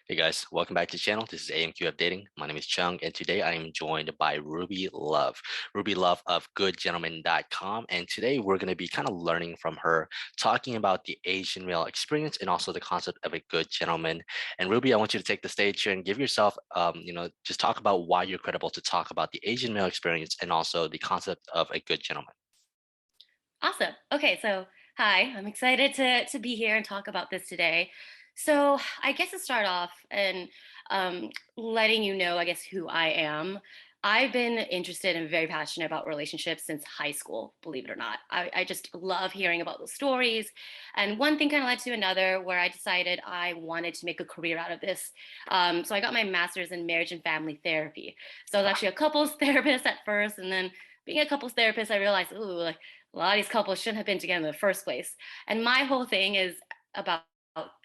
Hey guys, welcome back to the channel. This is AMQF Dating. My name is Chung, and today I am joined by Ruby Love. Ruby Love of GoodGentleman.com. And today we're going to be kind of learning from her, talking about the Asian male experience and also the concept of a good gentleman. And Ruby, I want you to take the stage here and give yourself, just talk about why you're credible to talk about the Asian male experience and also the concept of a good gentleman. Awesome. Okay, so hi, I'm excited to be here and talk about this today. So I guess to start off and letting you know, I guess who I am. I've been interested and very passionate about relationships since high school. Believe it or not, I just love hearing about those stories. And one thing kind of led to another, where I decided I wanted to make a career out of this. So I got my master's in marriage and family therapy. So I was actually a couples therapist at first, and then being a couples therapist, I realized, ooh, like a lot of these couples shouldn't have been together in the first place. And my whole thing is about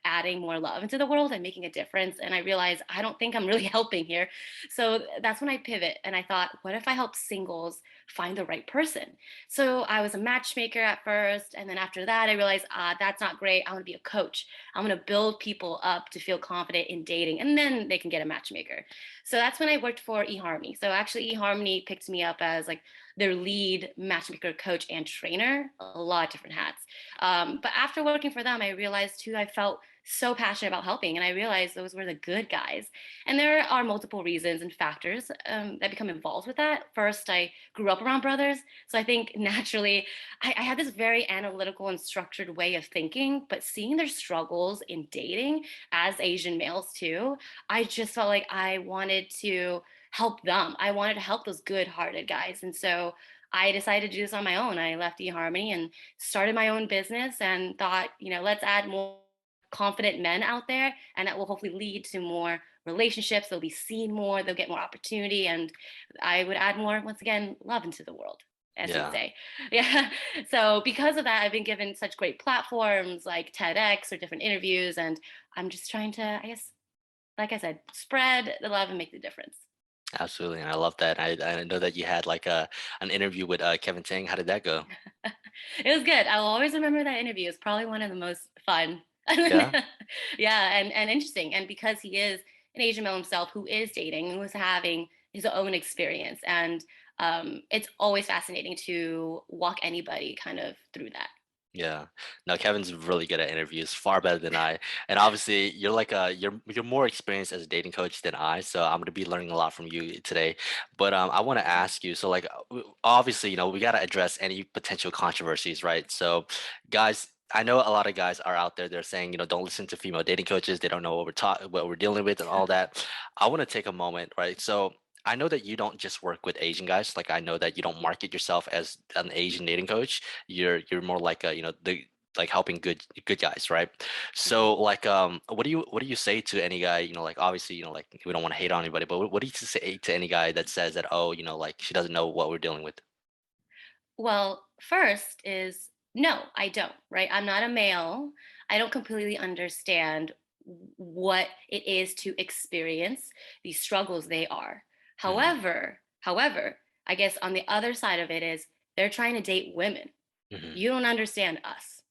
adding more love into the world and making a difference. And I realized I don't think I'm really helping here. So that's when I pivot and I thought, what if I help singles find the right person? So I was a matchmaker at first. And then after that, I realized, that's not great. I want to be a coach. I want to build people up to feel confident in dating, and then they can get a matchmaker. So that's when I worked for eHarmony. So actually, eHarmony picked me up as like their lead matchmaker coach and trainer, a lot of different hats. But after working for them, I realized who I felt so passionate about helping. And I realized those were the good guys. And there are multiple reasons and factors that become involved with that. First, I grew up around brothers. So I think naturally, I had this very analytical and structured way of thinking, but seeing their struggles in dating as Asian males too, I just felt like I wanted to help them. I wanted to help those good-hearted guys. And so I decided to do this on my own. I left eHarmony and started my own business and thought, let's add more confident men out there, and that will hopefully lead to more relationships. They'll be seen more, they'll get more opportunity, and I would add more, once again, love into the world, as you'd Yeah. say. Yeah. So because of that, I've been given such great platforms like TEDx or different interviews, and I'm just trying to, I guess, like I said, spread the love and make the difference. Absolutely, and I love that. I know that you had like an interview with Kevin Tang. How did that go? It was good. I'll always remember that interview. It's probably one of the most fun. Yeah. Yeah, and interesting. And because he is an Asian male himself who is dating, who is having his own experience. And it's always fascinating to walk anybody kind of through that. Yeah. No, Kevin's really good at interviews, far better than I. And obviously, you're like you're more experienced as a dating coach than I, so I'm gonna be learning a lot from you today. But I want to ask you, so like obviously, we gotta address any potential controversies, right? So, guys. I know a lot of guys are out there. They're saying, don't listen to female dating coaches. They don't know what we're dealing with, and all that. I want to take a moment, right? So, I know that you don't just work with Asian guys. Like I know that you don't market yourself as an Asian dating coach. You're more like a the like helping good guys, right? Mhm. So like what do you say to any guy, like obviously, like we don't want to hate on anybody, but what do you say to any guy that says that, oh, like she doesn't know what we're dealing with? Well, first is no, I don't, right? I'm not a male. I don't completely understand what it is to experience these struggles they are. Hmm. However, I guess on the other side of it is they're trying to date women. Hmm. You don't understand us.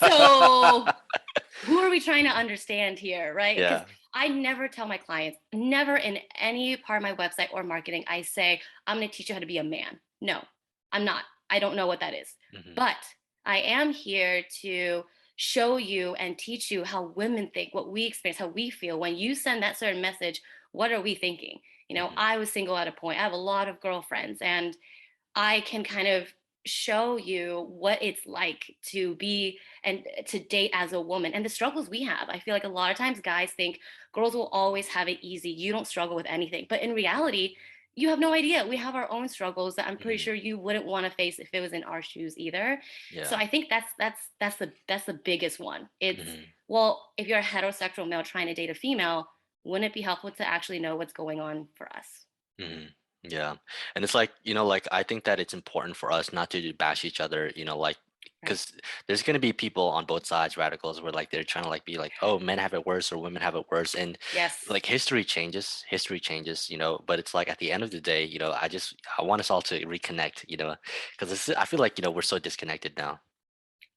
So who are we trying to understand here, right? Because Yeah. I never tell my clients, never in any part of my website or marketing, I say, I'm going to teach you how to be a man. No, I'm not. I don't know what that is. Hmm. But I am here to show you and teach you how women think, what we experience, how we feel. When you send that certain message, what are we thinking? Hmm. I was single at a point. I have a lot of girlfriends, and I can kind of show you what it's like to be and to date as a woman and the struggles we have. I feel like a lot of times guys think girls will always have it easy. You don't struggle with anything. But in reality, you have no idea. We have our own struggles that I'm pretty Hmm. sure you wouldn't want to face if it was in our shoes either. So Yeah. I think that's the biggest one. It's, Hmm. well, if you're a heterosexual male trying to date a female, wouldn't it be helpful to actually know what's going on for us? Hmm. Yeah. And it's like, like I think that it's important for us not to bash each other, like Right. because there's gonna be people on both sides, radicals, where like they're trying to like be like, oh, men have it worse or women have it worse. And Yes. like history changes, but it's like at the end of the day, I want us all to reconnect, because I feel like, we're so disconnected now.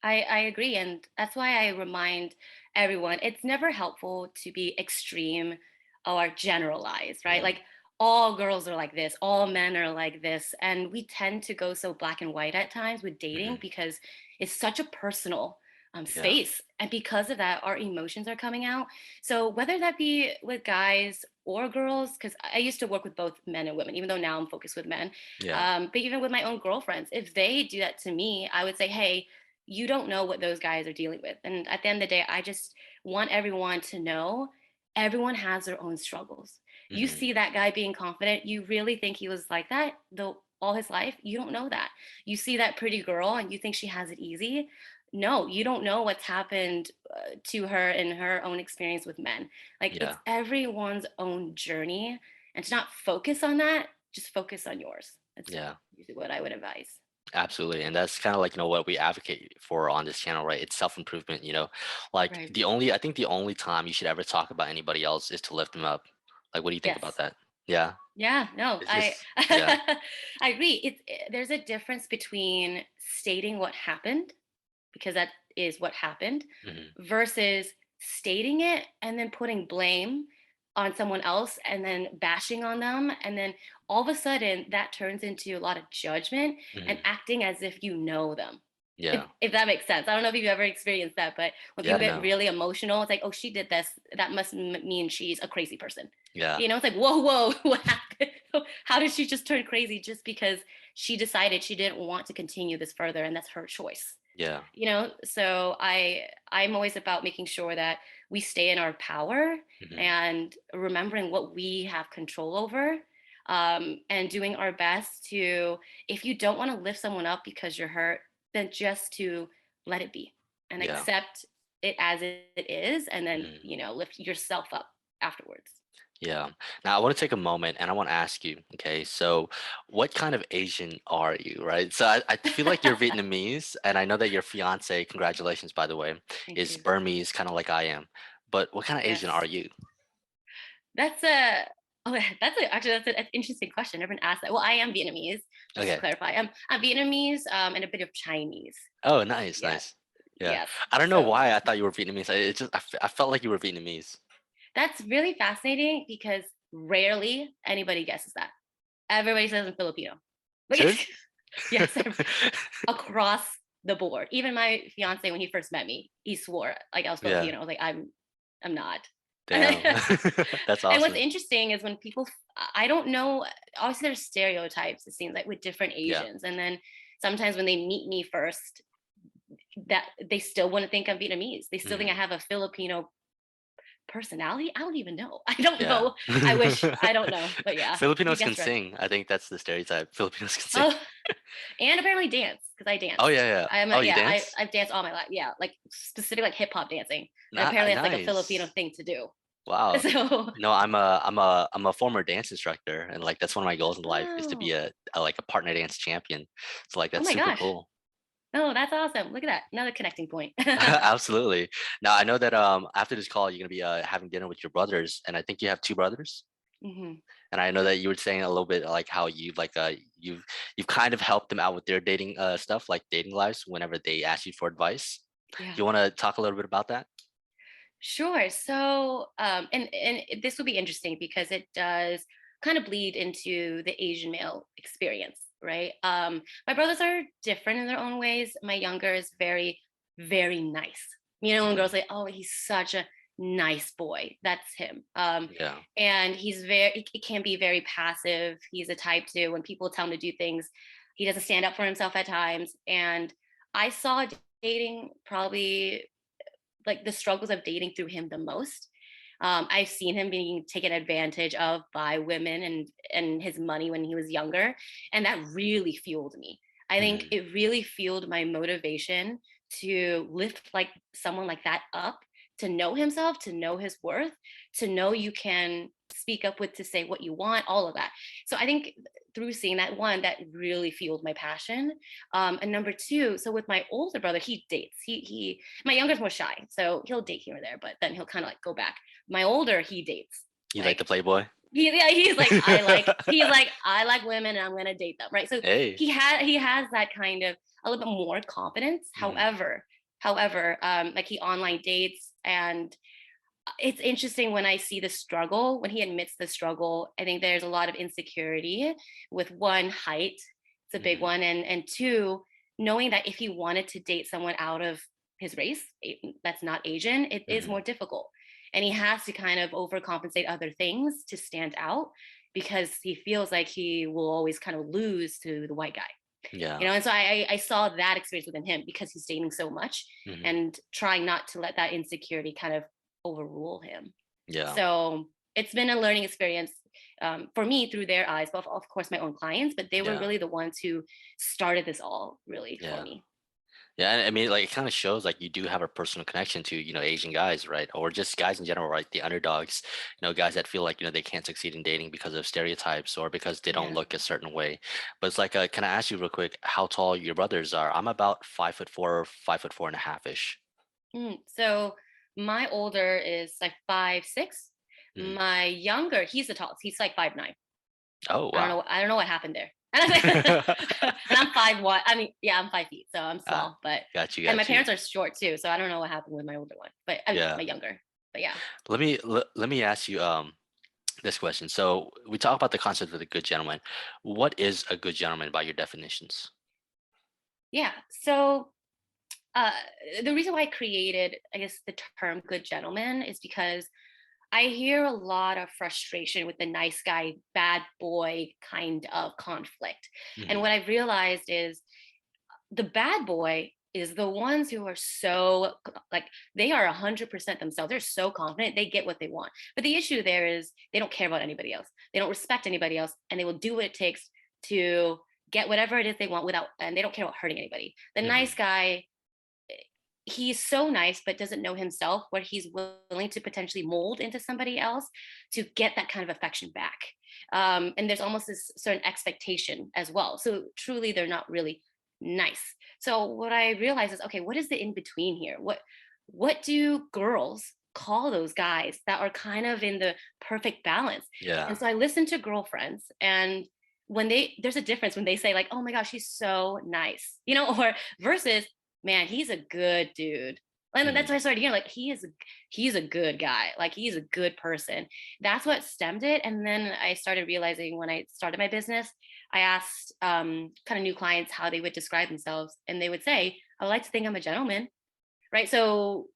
I agree. And that's why I remind everyone, it's never helpful to be extreme or generalized, right? Mhm. Like all girls are like this, all men are like this. And we tend to go so black and white at times with dating Mhm. because it's such a personal Yeah. space. And because of that, our emotions are coming out. So whether that be with guys or girls, because I used to work with both men and women, even though now I'm focused with men. Yeah. But even with my own girlfriends, if they do that to me, I would say, hey, you don't know what those guys are dealing with. And at the end of the day, I just want everyone to know everyone has their own struggles. You Mhm. see that guy being confident, you really think he was like that though all his life? You don't know that. You see that pretty girl and you think she has it easy. No, you don't know what's happened to her in her own experience with men. Like it's Yeah. everyone's own journey. And to not focus on that, just focus on yours. That's Yeah. usually what I would advise. Absolutely. And that's kind of like, what we advocate for on this channel, right? It's self-improvement, Like Right. I think the only time you should ever talk about anybody else is to lift them up. Like, what do you think about Yes. that? Yeah. Yeah, no, It's I just, yeah. I agree. There's a difference between stating what happened, because that is what happened, Hmm. versus stating it and then putting blame on someone else and then bashing on them. And then all of a sudden that turns into a lot of judgment and Hmm. acting as if you know them. If, Yeah. if that makes sense. I don't know if you've ever experienced that, but when Yeah, people get no. really emotional, it's like, oh, she did this. That must mean she's a crazy person. Yeah. It's like, whoa, whoa, what happened? How did she just turn crazy just because she decided she didn't want to continue this further and that's her choice? Yeah. So I'm always about making sure that we stay in our power Hmm. and remembering what we have control over, and doing our best to, if you don't want to lift someone up because you're hurt, then just to let it be and Yeah. accept it as it is, and then Hmm. lift yourself up afterwards. Yeah. Now I want to take a moment and I want to ask you, okay, so what kind of Asian are you, right? So I feel like you're Vietnamese, and I know that your fiance, congratulations by the way, Thank is you. Burmese, kind of like I am. But what kind of Asian Yes. are you? That's a oh, actually that's an interesting question. Never been asked that. Well, I am Vietnamese, just to Okay. clarify. I'm Vietnamese, and a bit of Chinese. Oh, nice, Yeah. nice. Yeah. Yes. I don't know So why I thought you were Vietnamese. I felt like you were Vietnamese. that's really fascinating because rarely anybody guesses that. Everybody says I'm Filipino. Like, Serious? yes, across the board. Even my fiance, when he first met me, he swore like I was Yeah. Filipino. I was like, I'm not. Damn. That's And what's awesome. interesting is when people, I don't know, obviously there's stereotypes, it seems like, with different Yeah. Asians. And then sometimes when they meet me first, that they still want to think I'm Vietnamese. They still think I Mhm. have a Filipino personality. I don't even know. I don't Yeah. know. I wish I don't know. But yeah, you Filipinos can guessed right. sing. I think that's the stereotype. Filipinos can sing. Oh, and apparently dance because I Oh dance. yeah, yeah. Oh, you Yeah, dance? I've danced all my life. Yeah, like specifically like hip hop dancing. And apparently that's like a Filipino Nice. thing to do. Wow. So, I'm a former dance instructor, and like that's one of my goals in life is to be oh, a partner dance champion. So like oh that's my super gosh. cool. Oh, that's awesome. Look at that. Another connecting point. Absolutely. Now I know that after this call you're gonna be having dinner with your brothers, and I think you have two brothers. Hmm. And I know that you were saying a little bit like how you've you've kind of helped them out with their dating stuff, like dating lives, whenever they ask you for advice. Yeah. You want to talk a little bit about that? Sure. So, this will be interesting because it does kind of bleed into the Asian male experience, right? My brothers are different in their own ways. My younger is very, very nice. When Hmm. girls say, "Oh, he's such a nice boy," that's him. Yeah. And he can be very passive. He's a type to, when people tell him to do things, he doesn't stand up for himself at times. And I saw dating probably like the struggles of dating through him the most. I've seen him being taken advantage of by women and his money when he was younger, and that really fueled me. I think Hmm. it really fueled my motivation to lift like someone like that up, to know himself, to know his worth, to know you can speak up with, to say what you want, all of that. So I think through seeing that, one, that really fueled my passion. And number two, so with my older brother, he dates. My younger's more shy, so he'll date here or there, but then he'll kind of like go back. My older, he dates. You like the Like Playboy? yeah, he's like I like women and I'm gonna date them, right? So Hey. he has that kind of a little bit more confidence. Hmm. However, However, like he online dates, and it's interesting when I see the struggle, when he admits the struggle. I think there's a lot of insecurity with one, height. It's a big Mhm, one. And two, knowing that if he wanted to date someone out of his race, that's not Asian, it is mhm. more difficult. And he has to kind of overcompensate other things to stand out because he feels like he will always kind of lose to the white guy. Yeah. And so I saw that experience within him because he's dating so much Mhm. and trying not to let that insecurity kind of overrule him. Yeah. So it's been a learning experience for me through their eyes, but of course my own clients, but they were Yeah. really the ones who started this all really for Yeah. me. Yeah, and I mean, like, it kind of shows like you do have a personal connection to, Asian guys, right? Or just guys in general, right? The underdogs, guys that feel like, they can't succeed in dating because of stereotypes or because they don't Yeah. look a certain way. But it's like, can I ask you real quick how tall your brothers are? I'm about 5'4", 5'4" and a half ish. So my older is like 5'6". Mhm. My younger, he's the tallest. He's like 5'9". Oh, I don't wow. know. I don't know what happened there. And I'm 5'1". I mean, yeah, I'm 5 feet, so I'm Ah, small. But got you, and my got you. parents are short too, so I don't know what happened with my older one. But I mean, Yeah. my younger. But yeah, Let me ask you this question. So we talk about the concept of the good gentleman. What is a good gentleman by your definitions? yeah. So uh, the reason why I created, I guess, the term "good gentleman" is because I hear a lot of frustration with the nice guy, bad boy kind of conflict. And Hmm. what I've realized is the bad boy is the ones who are so like they are 100% themselves. They're so confident they get what they want, but the issue there is they don't care about anybody else, they don't respect anybody else, and they will do what it takes to get whatever it is they want without, and they don't care about hurting anybody. The nice Hmm. guy, he's so nice but doesn't know himself, where he's willing to potentially mold into somebody else to get that kind of affection back. And there's almost this certain expectation as well, so truly they're not really nice. So what I realize is, okay, what is the in between here? What do girls call those guys that are kind of in the perfect balance? And Yeah. so I listen to girlfriends, and when there's a difference when they say like, oh my gosh, she's so nice, or versus, man, he's a good dude. And then that's Mhm. what I started hearing. Like, he's a good guy. Like, he's a good person. That's what stemmed it. And then I started realizing when I started my business, I asked kind of new clients how they would describe themselves, and they would say, "I would like to think I'm a gentleman." Right. So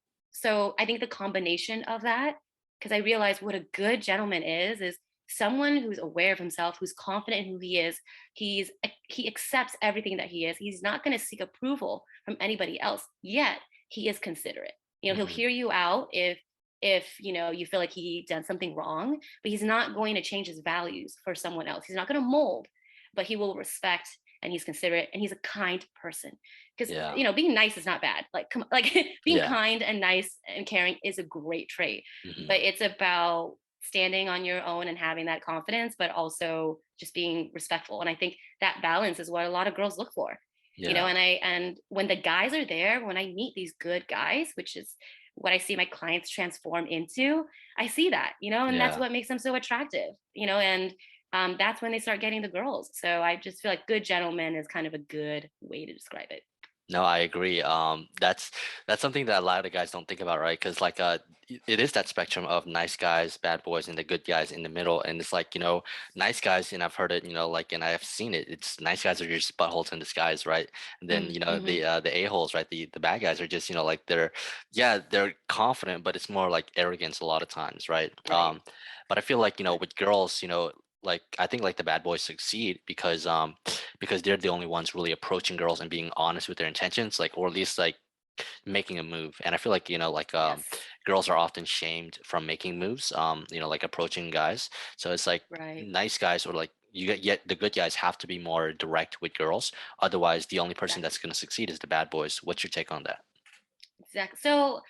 I think the combination of that, because I realized what a good gentleman is someone who's aware of himself, who's confident in who he is. He accepts everything that he is. He's not going to seek approval from anybody else. Yet he is considerate. He'll Mhm. hear you out if you feel like he done something wrong, but he's not going to change his values for someone else. He's not going to mold, but he will respect, and he's considerate, and he's a kind person. Because Yeah. being nice is not bad. Like, come on, like being Yeah. kind and nice and caring is a great trait, Mhm. but it's about standing on your own and having that confidence, but also just being respectful. And I think that balance is what a lot of girls look for. Yeah. And when the guys are there, when I meet these good guys, which is what I see my clients transform into, I see that, and that's Yeah. what makes them so attractive, and that's when they start getting the girls. So I just feel like good gentleman is kind of a good way to describe it. No, I agree. That's something that a lot of the guys don't think about, right? Because like it is that spectrum of nice guys, bad boys, and the good guys in the middle. And it's like, nice guys, and I've heard it, like, and I've seen it. It's nice guys are just buttholes in disguise, right? And then Mm-hmm. the a-holes, right? The bad guys are just, like, they're confident, but it's more like arrogance a lot of times, right? Right. But I feel like, with girls, like, I think like the bad boys succeed because they're the only ones really approaching girls and being honest with their intentions, like, or at least like making a move. And I feel like, like, Yes. girls are often shamed from making moves, like approaching guys. So it's like Right. nice guys, or like, you get, yet the good guys have to be more direct with girls. Otherwise, the only person that's Exactly. going to succeed is the bad boys. What's your take on that? Exactly. So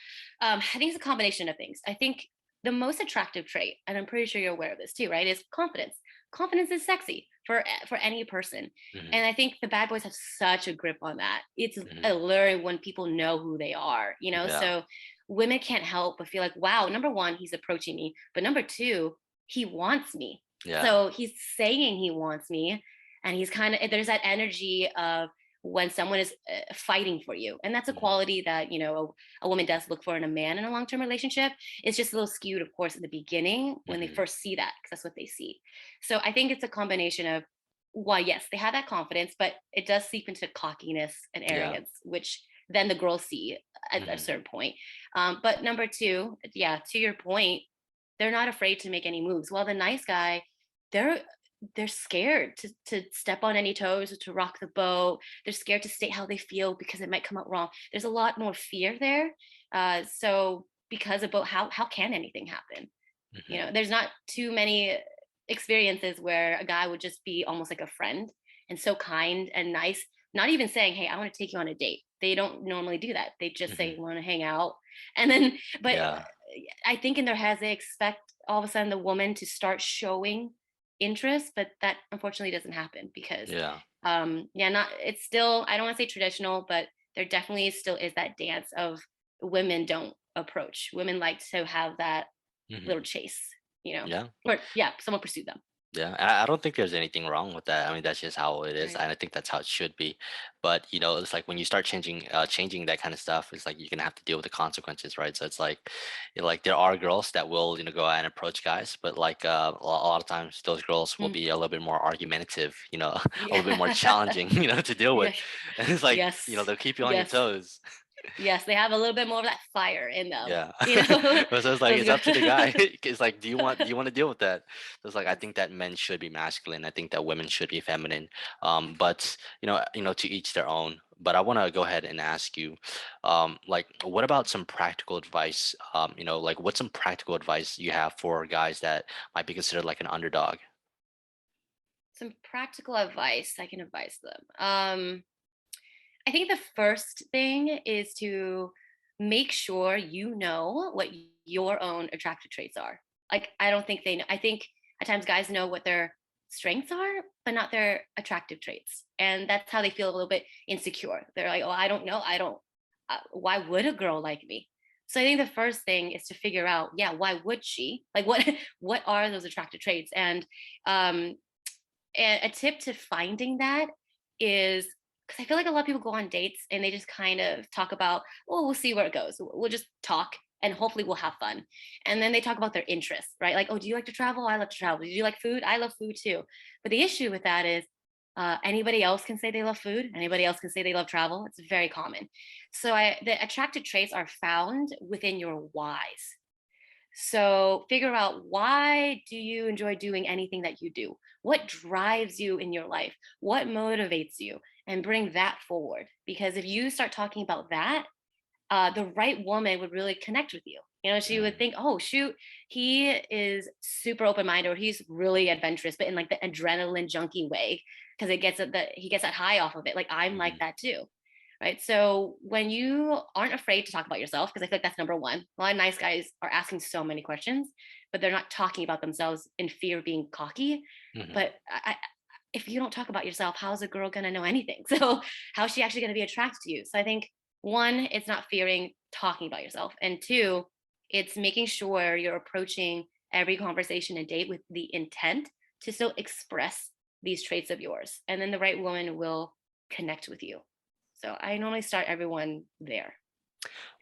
I think it's a combination of things. I think the most attractive trait, and I'm pretty sure you're aware of this too, right, is confidence. Confidence is sexy for any person. Hmm. And I think the bad boys have such a grip on that. It's Hmm. alluring when people know who they are. Yeah. So women can't help but feel like, wow, number one, he's approaching me. But number two, he wants me. Yeah. So he's saying he wants me. And he's kind of, there's that energy of when someone is fighting for you. And that's a Mhm. quality that, a woman does look for in a man in a long term relationship. It's just a little skewed, of course, in the beginning when they Mhm. first see that, because that's what they see. So I think it's a combination of, why, yes, they have that confidence, but it does seep into cockiness and Yeah. arrogance, which then the girls see at a Mhm. certain point. But number two, yeah, to your point, they're not afraid to make any moves. While the nice guy, they're they're scared to step on any toes or to rock the boat. They're scared to state how they feel because it might come out wrong. There's a lot more fear there. So because about how can anything happen? Mhm. There's not too many experiences where a guy would just be almost like a friend and so kind and nice, not even saying, "Hey, I want to take you on a date." They don't normally do that. They just Mhm. say, "Want to hang out?" And then, but Yeah. I think in their heads they expect all of a sudden the woman to start showing interest, but that unfortunately doesn't happen because, Yeah. yeah, not it's still, I don't want to say traditional, but there definitely still is that dance of women don't approach. Women like to have that little Mhm. chase, Yeah. or yeah, someone pursue them. Yeah, and I don't think there's anything wrong with that. I mean, that's just how it is, Right. and I think that's how it should be. But it's like when you start changing that kind of stuff, it's like you're gonna have to deal with the consequences, right? So it's like, like there are girls that will, go out and approach guys, but like a lot of times those girls will Mm. be a little bit more argumentative, a little bit more Yeah. challenging, to deal with, Yeah. and it's like, Yes. they'll keep you on your Yes. toes. Yes. They have a little bit more of that fire in them. Yeah. You know, But so it's like those it's up to the girls. guy. It's like, do you want to deal with that? So it's like I Yes. think that men should be masculine. I think that women should be feminine. But to each their own. But I want to go ahead and ask you, like, what about some practical advice? Like, what's some practical advice you have for guys that might be considered like an underdog? Some practical advice I can advise them. I think the first thing is to make sure you know what your own attractive traits are. Like, I don't think they know. I think at times guys know what their strengths are, but not their attractive traits. And that's how they feel a little bit insecure. They're like, oh, I don't know. I don't, why would a girl like me? So I think the first thing is to figure out, yeah, why would she? Like, what, what are those attractive traits? Um, and a tip to finding that is, because I feel like a lot of people go on dates and they just kind of talk about, well, we'll see where it goes. We'll just talk and hopefully we'll have fun. And then they talk about their interests, right? Like, oh, do you like to travel? I love to travel. Do you like food? I love food too. But the issue with that is, anybody else can say they love food. Anybody else can say they love travel. It's very common. So the attractive traits are found within your whys. So figure out, why do you enjoy doing anything that you do? What drives you in your life? What motivates you? And bring that forward. Because if you start talking about that, the right woman would really connect with you. She would Mm, think, oh, shoot, he is super open minded, or he's really adventurous, but in like the adrenaline junkie way, because he gets that high off of it. Like, I'm like mhm, that too. Right. So when you aren't afraid to talk about yourself, because I feel like that's number one. A lot of nice guys are asking so many questions, but they're not talking about themselves in fear of being cocky. mhm. But if you don't talk about yourself, how's a girl going to know anything? So how's she actually going to be attracted to you? So I think, one, it's not fearing talking about yourself. And two, it's making sure you're approaching every conversation and date with the intent to still express these traits of yours. And then the right woman will connect with you. So I normally start everyone there.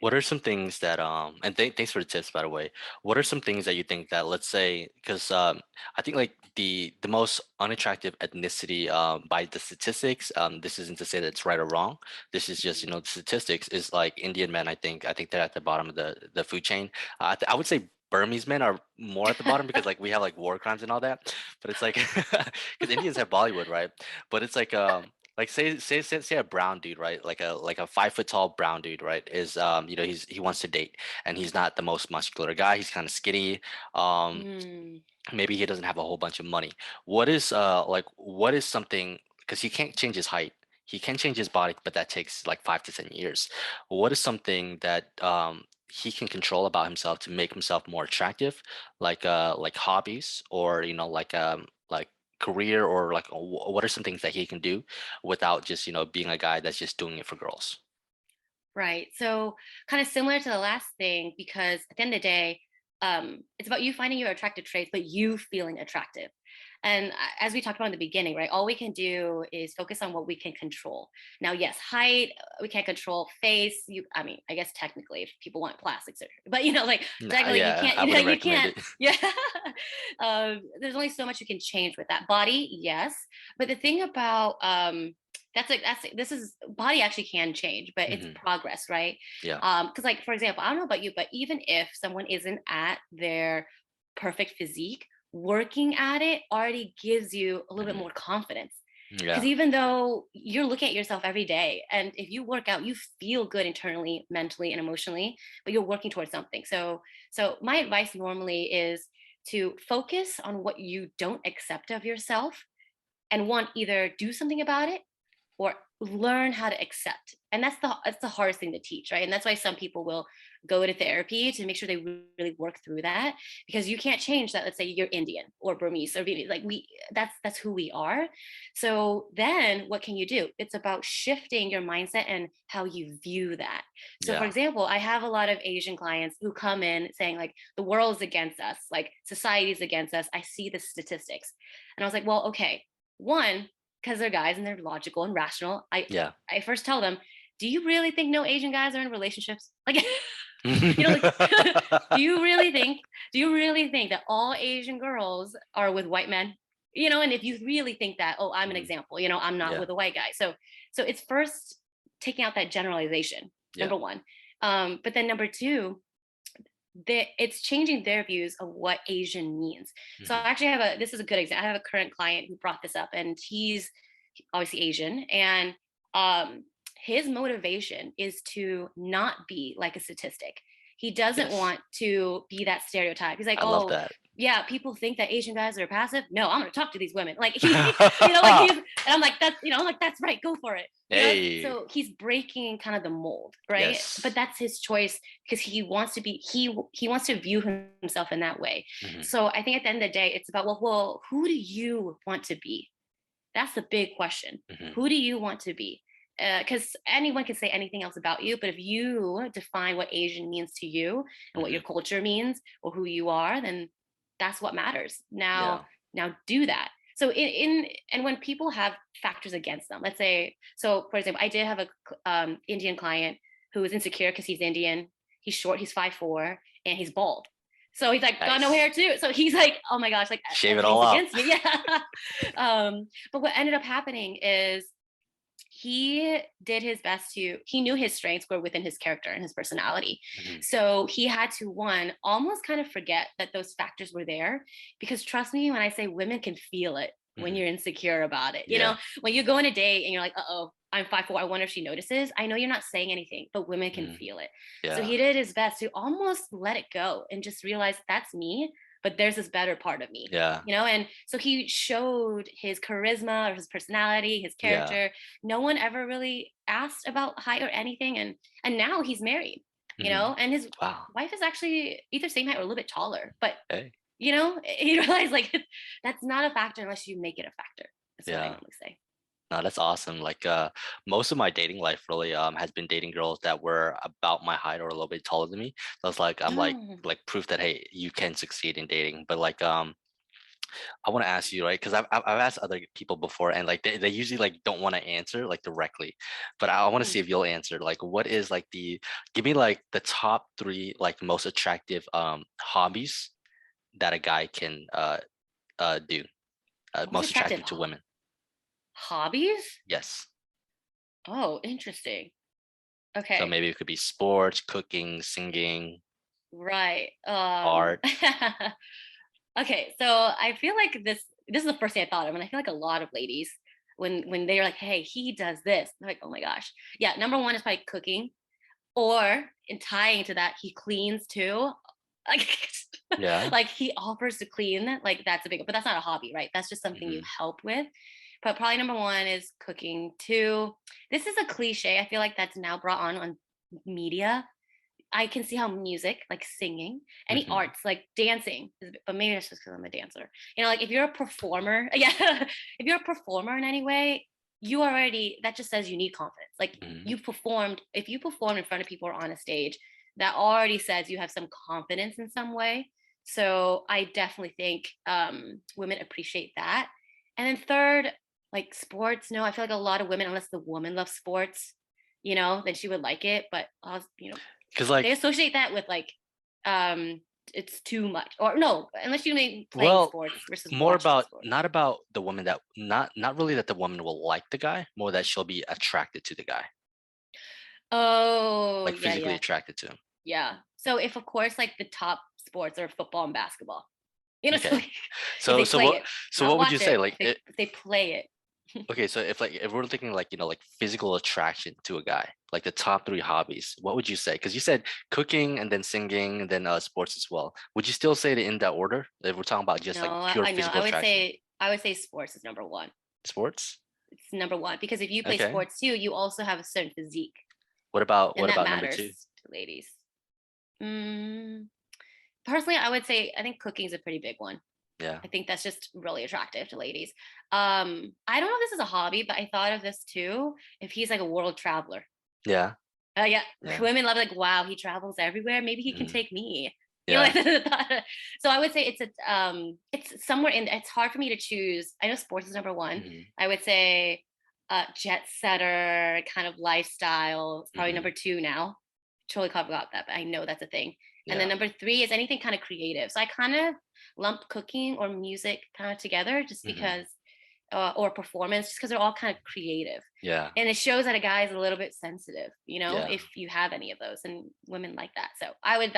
What are some things that and thanks for the tips, by the way. What are some things that you think that, let's say, because I think like the most unattractive ethnicity by the statistics, this isn't to say that it's right or wrong. This is just, Mhm. the statistics is like Indian men. I think they're at the bottom of the food chain. I would say Burmese men are more at the bottom because like we have like war crimes and all that. But it's like because Indians have Bollywood, right? But it's like say a brown dude, right? Like a 5 foot tall brown dude, right? Is he wants to date, and he's not the most muscular guy. He's kind of skinny. Um, Mm, maybe he doesn't have a whole bunch of money. What is something, because he can't change his height. He can change his body, but that takes like 5 to 10 years. What is something that he can control about himself to make himself more attractive, like hobbies, or like career, or like what are some things that he can do without just being a guy that's just doing it for girls? right. So kind of similar to the last thing, because at the end of the day, it's about you finding your attractive traits, but you feeling attractive. And as we talked about in the beginning, right, all we can do is focus on what we can control. Now, yes, height, we can't control. Face, I mean, I guess technically if people want plastic surgery, but like Nah, technically you yeah, can't, I wouldn't you recommend can't. it. Yeah. There's only so much you can change with that body. Yes. But the thing about, this is body actually can change, but it's Hmm. progress, right? Yeah. Because like, for example, I don't know about you, but even if someone isn't at their perfect physique, working at it already gives you a little bit Hmm. more confidence. Because Yeah. even though you're looking at yourself every day, and if you work out, you feel good internally, mentally, and emotionally, but you're working towards something. So my advice normally is to focus on what you don't accept of yourself, and one, either do something about it or learn how to accept. And that's the hardest thing to teach, right? And that's why some people will go to therapy to make sure they really work through that, because you can't change that. Let's say you're Indian or Burmese or Vietnamese, like that's who we are. So then what can you do? It's about shifting your mindset and how you view that. So for Yeah. example, I have a lot of Asian clients who come in saying like the world's against us, like society's against us. I see the statistics. And I was like, well, okay, one, because they're guys and they're logical and rational, Yeah. I first tell them, do you really think no Asian guys are in relationships? Like, like, do you really think that all Asian girls are with white men? And if you really think that, oh, I'm an Mhm. example, I'm not Yeah. with a white guy. So it's first taking out that generalization, Yeah. number one. But then number two, it's changing their views of what Asian means. So I Mhm. actually this is a good example. I have a current client who brought this up, and he's obviously Asian, and um, his motivation is to not be like a statistic. He doesn't Yes. want to be that stereotype. He's like, I love oh, that. yeah, people think that Asian guys are passive. No, I'm going to talk to these women. Like like and I'm like, I'm like, that's right, go for it. Hey. So he's breaking kind of the mold, right? But Yes. that's his choice, because he wants to view himself in that way. Mhm. So I think at the end of the day, it's about, well, who do you want to be? That's the big question. Mhm. Who do you want to be? Because anyone can say anything else about you, but if you define what Asian means to you and what your Mhm. culture means or who you are, then that's what matters. Yeah. Now do that. So and when people have factors against them, let's say, so for example, I did have a Indian client who was insecure because he's Indian. He's short. He's 5'4", and he's bald. So he's like got no Nice. hair too. So he's like, oh my gosh, like Shave it all everything's off. against me. Yeah. But what ended up happening is he did his best he knew his strengths were within his character and his personality. Mhm. So he had to, one, almost kind of forget that those factors were there, because trust me when I say women can feel it when Mhm. you're insecure about it. Yeah. When you go on a date and you're like, oh, I'm 5'4", I wonder if she notices. I know you're not saying anything, but women can Mhm. feel it. So Yeah. he did his best to almost let it go and just realize that's me, but there's this better part of me. Yeah. And so he showed his charisma or his personality, his Yeah. character. No one ever really asked about height or anything, and now he's married. Mhm. And his Wow. wife is actually either same height or a little bit taller, but Hey. he realized like that's not a factor unless you make it a factor. That's what I Yeah. normally say. No, that's awesome. Like most of my dating life really has been dating girls that were about my height or a little bit taller than me. So it's like I'm Mm, like proof that hey, you can succeed in dating. But like I want to ask you, right? Because I've asked other people before, and like they usually like don't want to answer like directly, but I want to see mm. if you'll answer. Like, what is like give me like the top three like most attractive hobbies that a guy can do Most most attractive attractive to women. hobbies. Yes. Oh, interesting. So Okay. maybe it could be sports, cooking, singing, Right. art. Okay, so I feel like this is the first thing I thought of, and I feel like a lot of ladies, when they're like, "Hey, he does this," they're like, "Oh my gosh, yeah." Number one is probably cooking, or in tying to that, he cleans too. Like, Yeah. like he offers to clean. Like that's a big, but that's not a hobby, right? That's just something you Hmm. help with. But probably number one is cooking. Two, this is a cliche. I feel like that's now brought on media. I can see how music, like singing, any Hmm. arts, like dancing, but maybe that's just because I'm a dancer. Like if you're a performer, yeah, if you're a performer in any way, that just says you need confidence. Like Hmm. you performed, if you perform in front of people or on a stage, that already says you have some confidence in some way. So I definitely think women appreciate that. And then third, like sports. No, I feel like a lot of women, unless the woman loves sports, then she would like it. But Because they like, associate that with like um it's too much. Or no, unless you mean playing well, sports versus more watching about sports. not about the woman that not really that the woman will like the guy, more that she'll be attracted to the guy, Oh, like yeah, physically yeah, attracted to him. yeah. So if of course like the top sports are football and basketball, so Okay. like, if So they so play what it, so not what would you watch say? it, Like if they play it. okay, so if we're thinking like, like physical attraction to a guy, like the top three hobbies, what would you say? Because you said cooking and then singing and then sports as well. Would you still say it in that order? If we're talking about just No, like I, pure I know. physical attraction? I would say sports is number one. Sports? It's number one because if you play Okay. sports too, you also have a certain physique, What and that about number two? matters to ladies. Mm, Personally, I would say I think cooking is a pretty big one. Yeah. I think that's just really attractive to ladies. I don't know if this is a hobby, but I thought of this too. If he's like a world traveler, Yeah. yeah, Yeah. women love like, wow, he travels everywhere. Maybe he can Mhm. take me. Like Yeah. so I would say it's somewhere in. It's hard for me to choose. I know sports is number one. Hmm. I would say jet setter kind of lifestyle is probably Hmm. number two now. Totally forgot that, but I know that's a thing. And then Yeah. number three is anything kind of creative. So I kind of lump cooking or music kind of together just Hmm. because or performance just because they're all kind of creative, Yeah. and it shows that a guy is a little bit sensitive, Yeah. if you have any of those, and women like that. So I would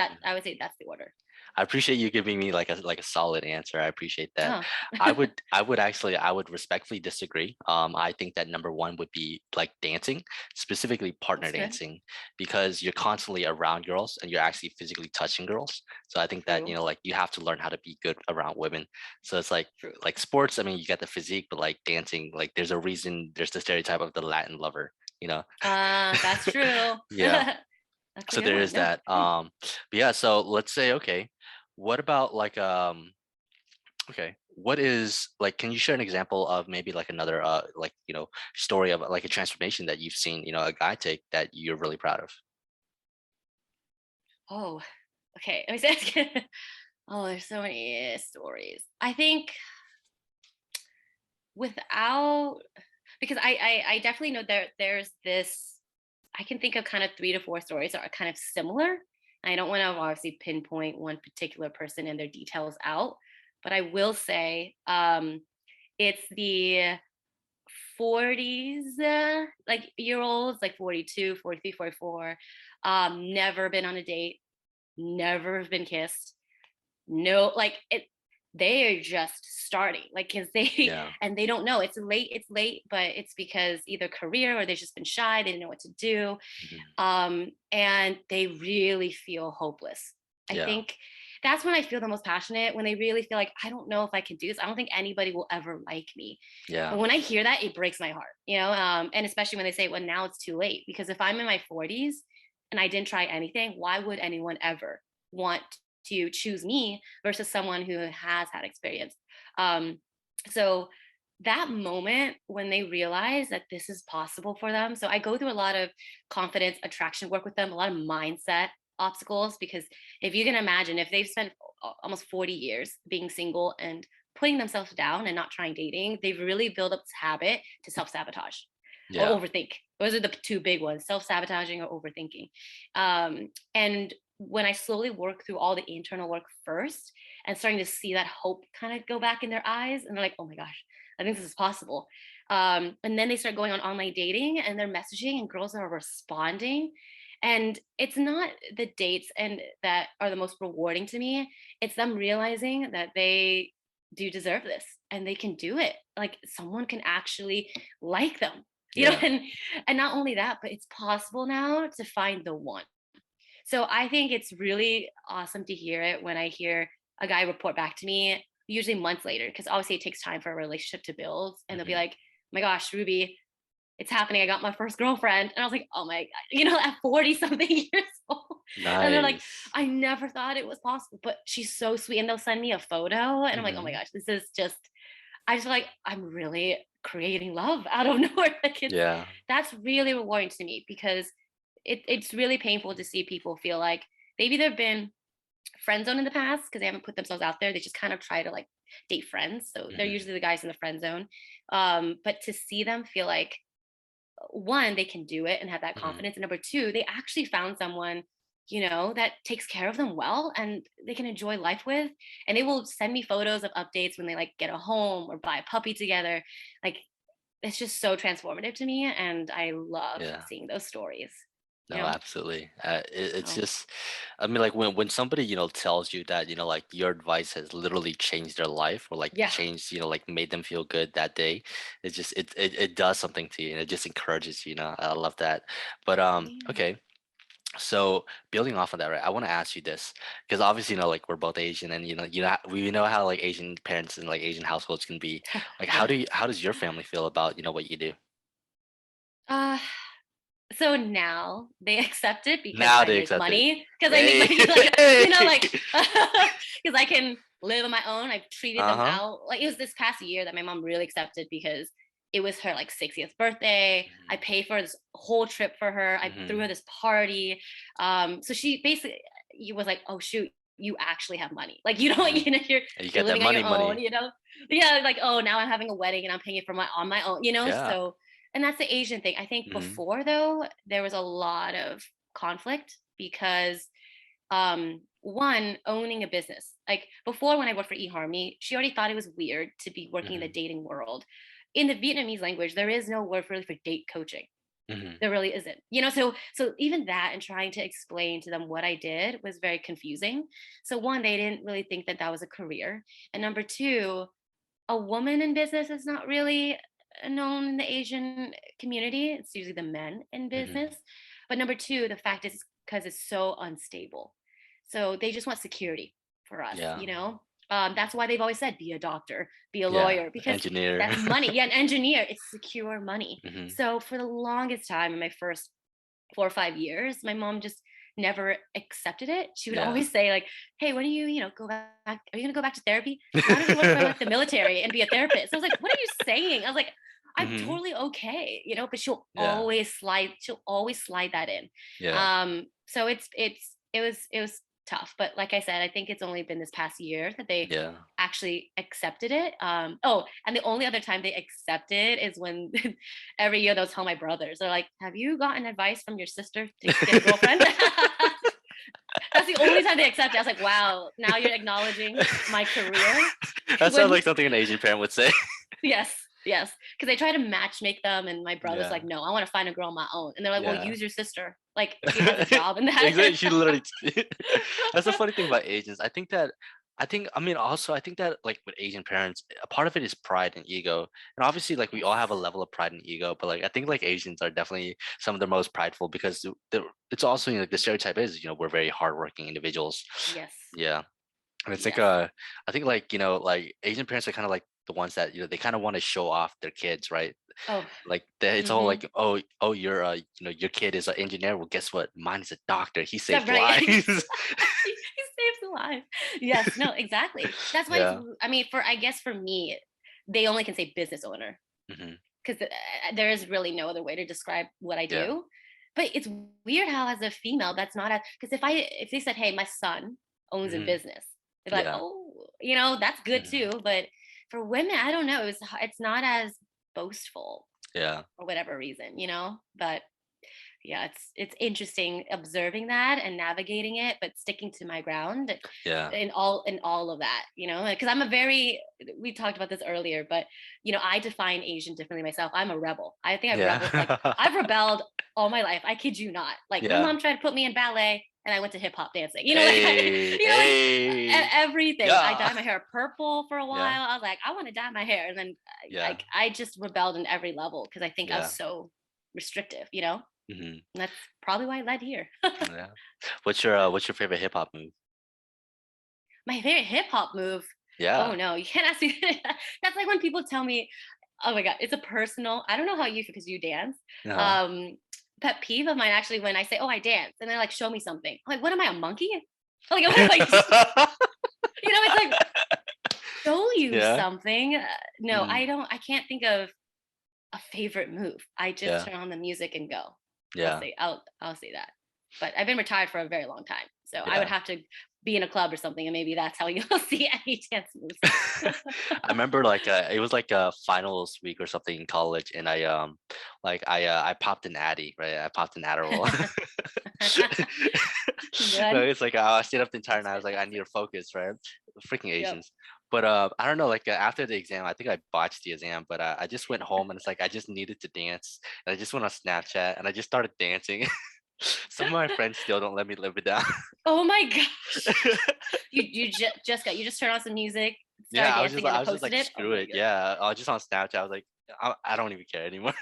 say that's the order. I appreciate you giving me like a solid answer. I appreciate that. Oh. I would respectfully disagree. I think that number one would be like dancing, specifically partner That's good. dancing, because you're constantly around girls and you're actually physically touching girls. So I think that, True. like you have to learn how to be good around women. So it's True. like sports, I mean, you get the physique, but like dancing, like there's a reason there's the stereotype of the Latin lover, you know? That's true. Yeah. That's a So good there one. is No. that. But yeah, so let's say, okay, what about like okay, what is like, can you share an example of maybe like another like, story of like a transformation that you've seen, a guy take that you're really proud of? Oh, okay. Let me say. Oh, there's so many stories. I think without because I definitely know there's this. I can think of kind of three to four stories that are kind of similar. I don't want to obviously pinpoint one particular person and their details out, but I will say it's the 40s, like year olds, like 42, 43, 44, never been on a date, never have been kissed, no, like it, they are just starting, like, because they Yeah. and they don't know it's late, but it's because either career or they've just been shy, they didn't know what to do, Mhm. and they really feel hopeless. I Yeah. think that's when I feel the most passionate, when they really feel like, I don't know if I can do this. I don't think anybody will ever like me. Yeah. And when I hear that, it breaks my heart, and especially when they say, well, now it's too late. Because if I'm in my 40s and I didn't try anything, why would anyone ever want to choose me versus someone who has had experience? Um, so that moment when they realize that this is possible for them. So I go through a lot of confidence attraction work with them, a lot of mindset obstacles, because if you can imagine, if they've spent almost 40 years being single and putting themselves down and not trying dating, they've really built up this habit to self-sabotage or Yeah. overthink. Those are the two big ones: self-sabotaging or overthinking. And when I slowly work through all the internal work first and starting to see that hope kind of go back in their eyes, and they're like, oh my gosh, I think this is possible. And then they start going on online dating and they're messaging, and girls are responding. And it's not the dates and that are the most rewarding to me. It's them realizing that they do deserve this and they can do it. Like someone can actually like them, Yeah. and not only that, but it's possible now to find the one. So I think it's really awesome to hear it when I hear a guy report back to me, usually months later, because obviously it takes time for a relationship to build. And they'll be Hmm. like, my gosh, Ruby, it's happening. I got my first girlfriend. And I was like, oh my God, at 40 something years old. And they're like, Nice. I never thought it was possible, but she's so sweet. And they'll send me a photo. And I'm like, oh my Hmm. gosh, this is just, I just feel like I'm really creating love out of nowhere. Like Yeah. that's really rewarding to me because it's really painful to see people feel like they've either been friend zone in the past because they haven't put themselves out there. They just kind of try to like date friends. So they're Hmm. usually the guys in the friend zone. But to see them feel like one, they can do it and have that Hmm. confidence. And number two, they actually found someone, that takes care of them well and they can enjoy life with. And they will send me photos of updates when they like get a home or buy a puppy together. Like it's just so transformative to me. And I love Yeah. seeing those stories, you No, know? absolutely. It's So just, I mean, like when somebody tells you that like your advice has literally changed their life or like yeah. changed like made them feel good that day, it's just it does something to you and it just encourages you. I love that. But Yeah. okay. So building off of that, right? I want to ask you this because obviously, like we're both Asian, and we know how like Asian parents and like Asian households can be. Like, Yeah. how does your family feel about what you do? Uh, so now they accept it because Now I they make accept it. money. Because I make Hey, money, like hey. like because I can live on my own. I've treated them Uh-huh. out. Like it was this past year that my mom really accepted because it was her like 60th birthday. I paid for this whole trip for her. I threw Hmm. her this party. So she basically was like, "Oh shoot, you actually have money. Like you don't, Hmm. you're You you're get that living on money, your own. money. Yeah, like oh now I'm having a wedding and I'm paying it for my on my own. Yeah. So and that's the Asian thing. I think Hmm. before though, there was a lot of conflict because one, owning a business. Like before when I worked for eHarmony, she already thought it was weird to be working in the Hmm. dating world. In the Vietnamese language, there is no word really for date coaching. Hmm. There really isn't. So even that and trying to explain to them what I did was very confusing. So one, they didn't really think that that was a career. And number two, a woman in business is not really known in the Asian community. It's usually the men in business. Hmm. But number two, the fact is because it's so unstable. So they just want security for us, Yeah. That's why they've always said be a doctor, be a Yeah. lawyer, because Engineer. that's money. Yeah, an engineer, it's secure money. Hmm. So for the longest time in my first 4 or 5 years, my mom just never accepted it. She would Yeah. always say, like, hey, when do you, go back? Are you gonna go back to therapy? Why don't you work for like the military and be a therapist? I was like, what are you saying? I was like, I'm Hmm. totally okay, but Yeah. she'll always slide that in. Yeah. So it was tough. But like I said, I think it's only been this past year that they Yeah. actually accepted it. Oh, and the only other time they accept it is when every year they'll tell my brothers, they're like, have you gotten advice from your sister to get a girlfriend? That's the only time they accept it. I was like, wow, now you're acknowledging my career. That sounds When like something an Asian parent would say. yes, yes. Because they try to match make them, and my brother's Yeah. like, no, I want to find a girl on my own. And they're like, well, Yeah. use your sister. Like she has a job and that. Exactly. She literally. That's the funny thing about Asians. I mean, also, I think that like with Asian parents, a part of it is pride and ego, and obviously, like we Yes. all have a level of pride and ego, but like I think like Asians are definitely some of the most prideful because it's also like the stereotype is we're very hardworking individuals. Yes. Yeah. And it's like Yes. I think like like Asian parents are kind of like the ones that they kind of want to show off their kids, right? Oh. Like it's all Mm-hmm. like, oh, you're your kid is an engineer. Well, guess what? Mine is a doctor. He That's saved right. lives. He saves a life. Yes. No. Exactly. That's why it's. Yeah. I mean, I guess for me, they only can say business owner Hmm. because there is really no other way to describe what I Yeah. do. But it's weird how, as a female, that's not a because if they said, "Hey, my son owns a Hmm. business," they're like, Yeah. "Oh, that's good Hmm. too." But for women, I don't know. It's not as boastful Yeah. for whatever reason, But yeah, it's interesting observing that and navigating it, but sticking to my ground Yeah. in all of that, because I'm a very we talked about this earlier, but I define Asian differently myself. I'm a rebel. I think Yeah. I've rebelled all my life. I kid you not. Like my Yeah. mom tried to put me in ballet and I went to hip hop dancing. Like Hey. like Hey. everything. I Yeah. dyed my hair purple for a Yeah. while. I was like, I want to dye my hair. And then Yeah. I just rebelled in every level because I think I was Yeah. so restrictive, Hmm. and that's probably why I led here. Yeah. What's your favorite hip hop move? My favorite hip hop move. Oh Yeah. no, you can't ask me. That's like when people tell me, "Oh my god, it's a personal." I don't know how you feel because you dance. Uh-huh. Um, Pet peeve of mine actually when I say, "Oh, I dance," and they're like, "Show me something." I'm like, what am I, a monkey? Like, what am I? It's like show you Yeah. something. No, Mm. I don't. I can't think of a favorite move. I just Yeah. turn on the music and go. Yeah. I'll say that. But I've been retired for a very long time, so I would Yeah. have to be in a club or something, and maybe that's how you'll see any dance moves. I remember like it was like a finals week or something in college, and I popped an Addy, right? I popped an Adderall. No, Good. it's like I stayed up the entire That's night. I was like, I need to fantastic. focus, right? Freaking Yep. Asians. But I don't know. Like after the exam, I think I botched the exam, but I just went home and it's like I just needed to dance, and I just went on Snapchat and I just started dancing. Some of my friends still don't let me live it down. Oh my gosh. You just turned on some music, started Yeah, dancing, and I then was just posted like, it. Oh screw my it. god. Yeah, I was just on Snapchat. I was like, I don't even care anymore.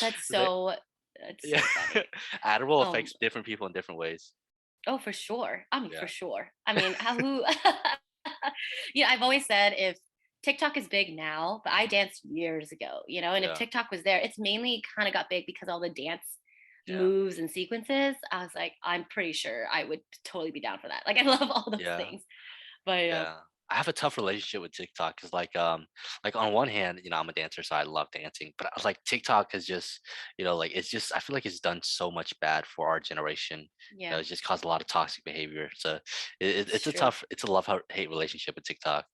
That's It's like, so that's yeah, so funny. Adderall Um affects different people in different ways. oh, for sure. I mean, for Yeah, sure. I mean, how who yeah, I've always said if TikTok is big now, but I mhm, danced years ago, and if yeah, TikTok was there, it's mainly kind of got big because all the dance yeah, moves and sequences. I was like, I'm pretty sure I would totally be down for that. Like I love all those yeah. things. But yeah. Yeah. I have a tough relationship with TikTok because like on one hand, I'm a dancer, so I love dancing. But I was like TikTok is just, like it's just I feel like it's done so much bad for our generation. Yeah, It's just caused a lot of toxic behavior. So it's true. it's a hate relationship with TikTok.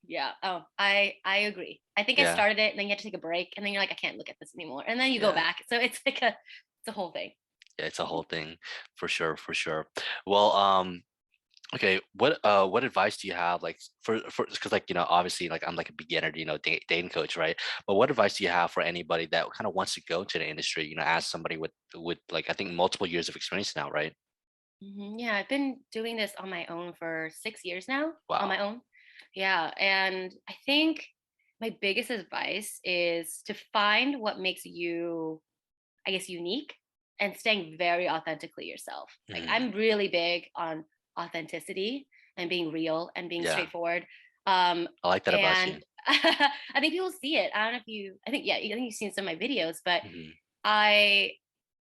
Yeah. Oh, I agree. I think I Yeah. started it and then you have to take a break and then you're like, I can't look at this anymore. And then you go Yeah. back. So it's like it's a whole thing. Yeah, it's a whole thing for sure, for sure. Well, okay, what advice do you have like for because like obviously like I'm like a beginner, dating coach, right? But what advice do you have for anybody that kind of wants to go into the industry, as somebody with like I think multiple years of experience now, right? Yeah, I've been doing this on my own for 6 years now, on my Wow. own. Yeah. And I think my biggest advice is to find what makes you, I guess, unique and staying very authentically yourself. Like Mhm. I'm really big on authenticity and being real and being Yeah, straightforward. Um, I like that about you. and I think people see it. I don't know if I think, yeah, I think you've seen some of my videos, but Hmm. I,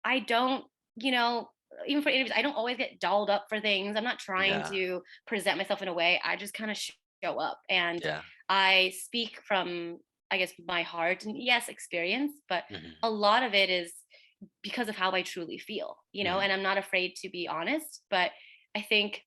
I don't, you know, even for interviews, I don't always get dolled up for things. I'm not trying Yeah, to present myself in a way. I just kind of show up and yeah. I speak from, I guess, my heart and yes, experience, but Hmm. a lot of it is because of how I truly feel, Hmm. and I'm not afraid to be honest. But I think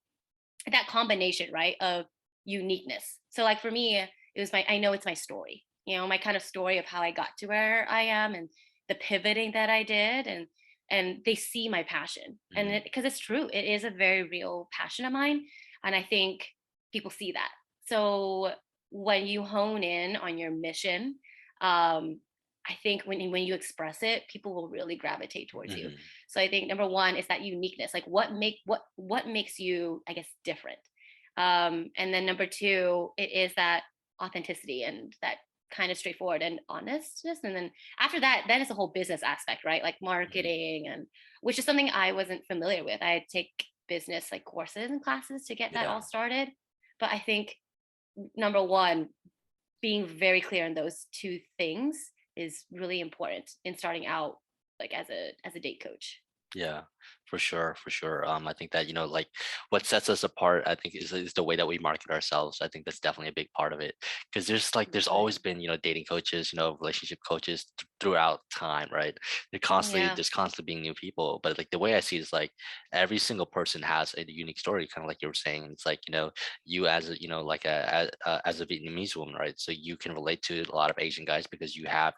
that combination, right, of uniqueness. So, like for me, it was I know it's my story, my kind of story of how I got to where I am and the pivoting that I did. And they see my passion. And Hmm. because it's true, it is a very real passion of mine. And I think people see that. So, when you hone in on your mission, um, I think when you express it, people will really gravitate towards you. Hmm. So I think number one is that uniqueness, like what makes you, I guess, different. And then number two, it is that authenticity and that kind of straightforward and honestness. And then after that, then it's a whole business aspect, right? Like Hmm. marketing, and which is something I wasn't familiar with. I had to take business like courses and classes to get that all Yeah. started. But I think number one, being very clear on those two things is really important in starting out, like as a date coach. Yeah, for sure, for sure. I think that like what sets us apart, I think, is the way that we market ourselves. I think that's definitely a big part of it. Because there's Right. always been dating coaches, relationship coaches throughout time, right? Yeah. There's constantly being new people. But like the way I see it is like every single person has a unique story, kind of like you were saying. It's like you as a like as a Vietnamese woman, right? So you can relate to a lot of Asian guys because you have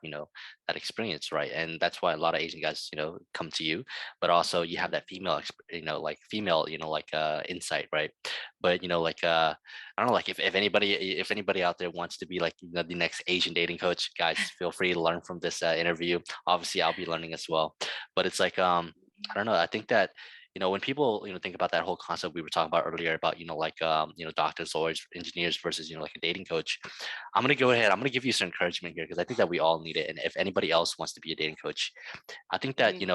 that experience, right? And that's why a lot of Asian guys come to you, but also you have that Mhm. female like female like insight, right? But like I don't know, like if anybody out there wants to be like the next Asian dating coach, guys, feel free to learn from this interview. Obviously I'll be learning as well. But it's like I don't know, I think that when people think about that whole concept we were talking about earlier about like doctors, lawyers, engineers versus like a dating coach, I'm going to go ahead, I'm going to give you some encouragement here because I think that we all need it. And if anybody else wants to be a dating coach, I think that Mhm.